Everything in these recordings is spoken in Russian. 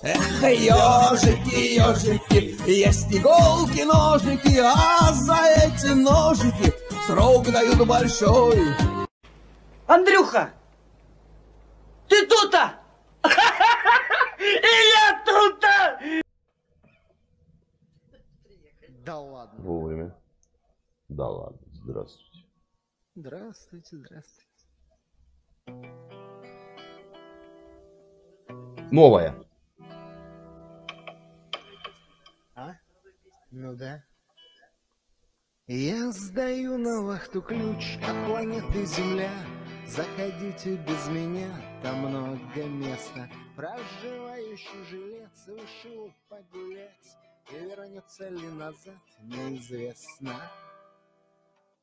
Эх, ежики, ежики, есть иголки, ножики, а за эти ножики срок дают большой. Андрюха, ты тут-то? И я тут-то! Да ладно. Вовремя. Да ладно, здравствуйте. Здравствуйте, здравствуйте. Новая. А? Ну да. Я сдаю на вахту ключ от планеты Земля. Заходите без меня, там много места. Проживающий жилец вышел погулять, и вернется ли назад, неизвестно.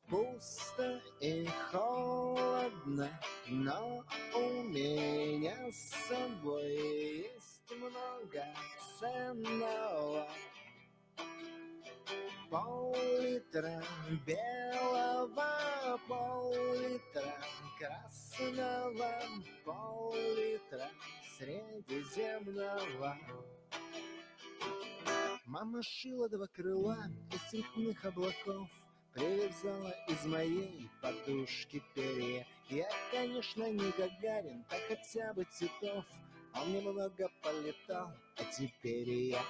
Пусто и холодно, но у меня с собой есть много ценного. Пол-литра белого, пол-литра красного, пол-литра средиземного. Мама шила два крыла из цветных облаков, привязала из моей подушки перья. Я, конечно, не Гагарин, так хотя бы Титов. Он немного полетал, а теперь я.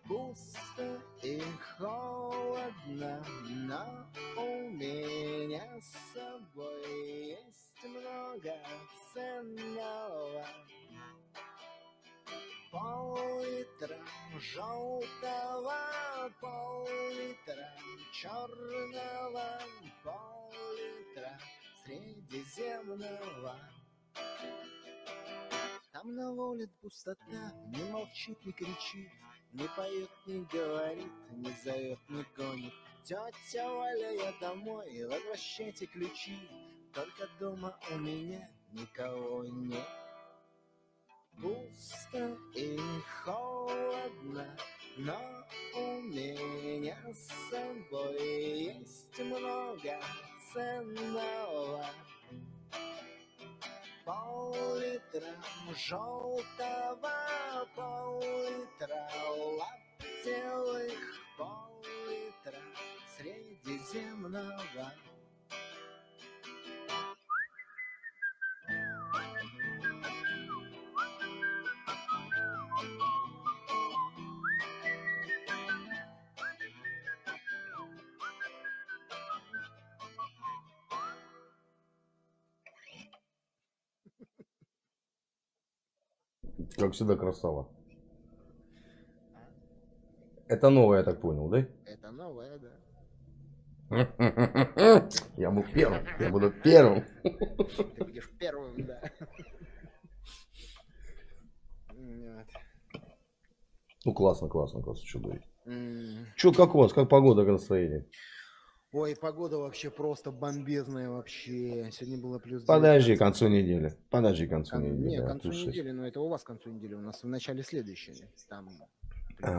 Пусто и холодно, но у меня с собой есть много ценного. Пол-литра желтого, пол-литра черного, пол-литра средиземного. Там навалит пустота, не молчит, не кричит, не поет, не говорит, не зовет, не гонит. Тетя Валя, я домой, возвращайте ключи, только дома у меня никого нет. Пусто и холодно, но у меня с собой есть много ценного. Пол-литра желтого, пол-литра лаптевых, пол-литра средиземного. Как всегда, красава. Это новое, я так понял, да? Это новое, да. Я буду первым. Я буду первым. Ты будешь первым, да. Нет. Ну, классно, классно, классно. Что говорить? Что, как у вас? Как погода, как настроение? Ой, погода вообще просто бомбезная вообще. Сегодня было плюс 9. Подожди к концу недели. Подожди к концу недели. Не, к да, концу плюс 6. недели, но это у вас к концу недели. У нас в начале следующей. Там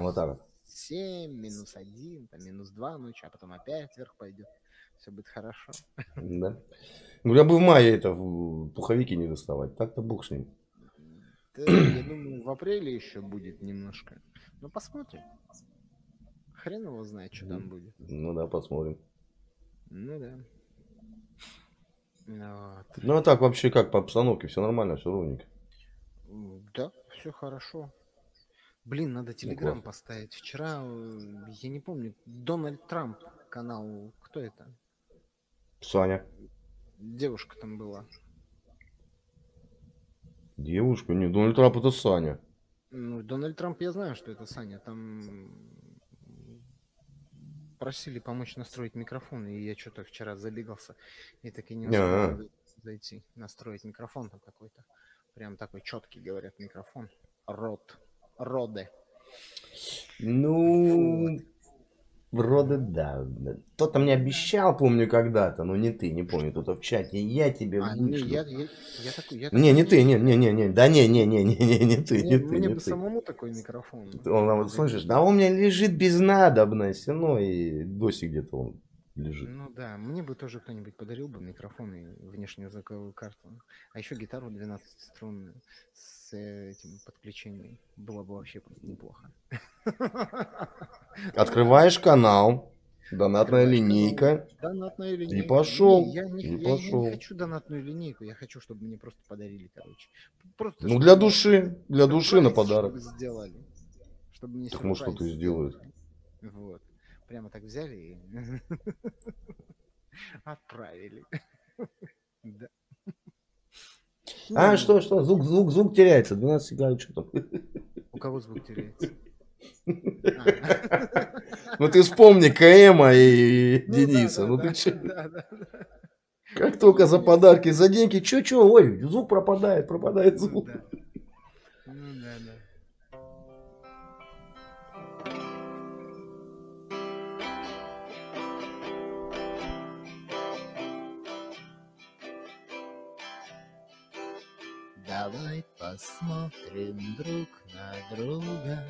Вот так вот. 7, минус 1, там минус 2 ночи, а потом опять вверх пойдет. Все будет хорошо. Да. Ну, я бы в мае это в пуховики не доставать. Так-то бог с ним. Я думаю, в апреле еще будет немножко. Ну, посмотрим. Хрен его знает, что там будет. Ну да, посмотрим. Ну да. Вот. Ну а так вообще как по обстановке? Все нормально, все ровненько. Да, все хорошо. Блин, надо телеграм поставить. Вчера, я не помню, Дональд Трамп канал. Кто это? Саня. Девушка там была. Девушка? Нет, Дональд Трамп это Саня. Ну, Дональд Трамп, я знаю, что это Саня. Там просили помочь настроить микрофон, и я что-то вчера забегался, и так и не успел зайти, настроить микрофон там какой-то. Прям такой четкий, говорят, микрофон. Роде. Ну, вроде да. Кто-то мне обещал, помню, когда-то, но не ты, не помню, кто-то в чате. Я тебе вышлю. Я такой, не ты, не. Да не ты, не ты. Мне бы самому такой микрофон. Он, вот, слышишь, да он у меня лежит без надобности, ну и досик где-то он лежит. Ну да, мне бы тоже кто-нибудь подарил бы микрофон и внешнюю звуковую карту. А еще гитару 12-струнную с с этим подключением. Было бы вообще просто неплохо. Открываешь канал, донатная Открываешь линейка, канал, донатная и линейка. пошел, Не, я и не пошел. хочу донатную линейку, я хочу, чтобы мне просто подарили, короче. Просто Ну, чтобы для мне души на сюрприз, подарок. чтобы сделали. Чтобы мне Так, может, что сюрприз ты сделают. сделали. Вот. Прямо так взяли и отправили. Да. А, Не, что? Звук теряется. 12 играют, что там. у кого звук теряется? Ну, ты вспомни КМа и Ну Дениса. да, Ну, да, ты че? да, да, да. Как только за подарки, за деньги, че, ой, звук пропадает Ну звук. да. Ну да, да. Давай посмотрим друг на друга.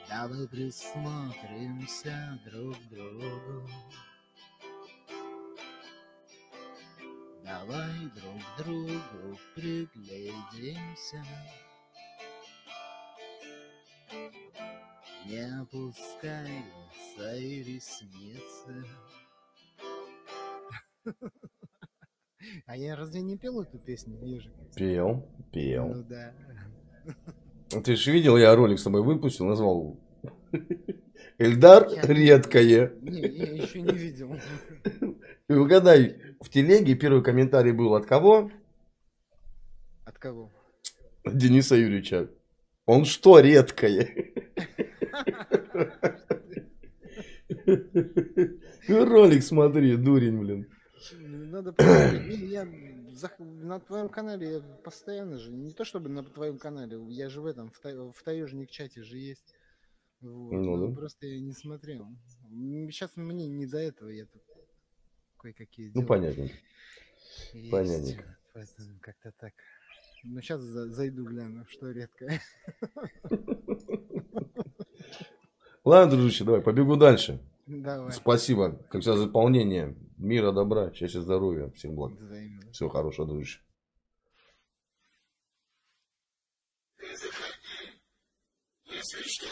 Давай присмотримся друг к другу. Давай друг к другу приглядимся. Не опускай свои ресницы. А я разве не пел эту песню, Ежик? Пел. Ну да. Ты же видел, я ролик с тобой выпустил, назвал Эльдар редкое. Не, я еще не видел. И угадай, в телеге первый комментарий был от кого? От кого? От Дениса Юрьевича. Он что, редкое? Ролик смотри, дурень, блин. Надо посмотреть. Я на твоем канале я постоянно же, не то чтобы на твоем канале, я же в этом, в таежник чате же есть. Вот, Ну но да. просто я не смотрел. Сейчас мне не до этого, я тут кое-какие дела. Ну, понятненько. Есть. Понятненько. Поэтому как-то так. Ну, сейчас зайду, гляну, что редкое. Ладно, дружище, давай, побегу дальше. Давай. Спасибо, как всегда, за заполнение. Мира, добра, счастья, здоровья. Всем благ. Взаимно. Всего хорошего, дружище. Если что,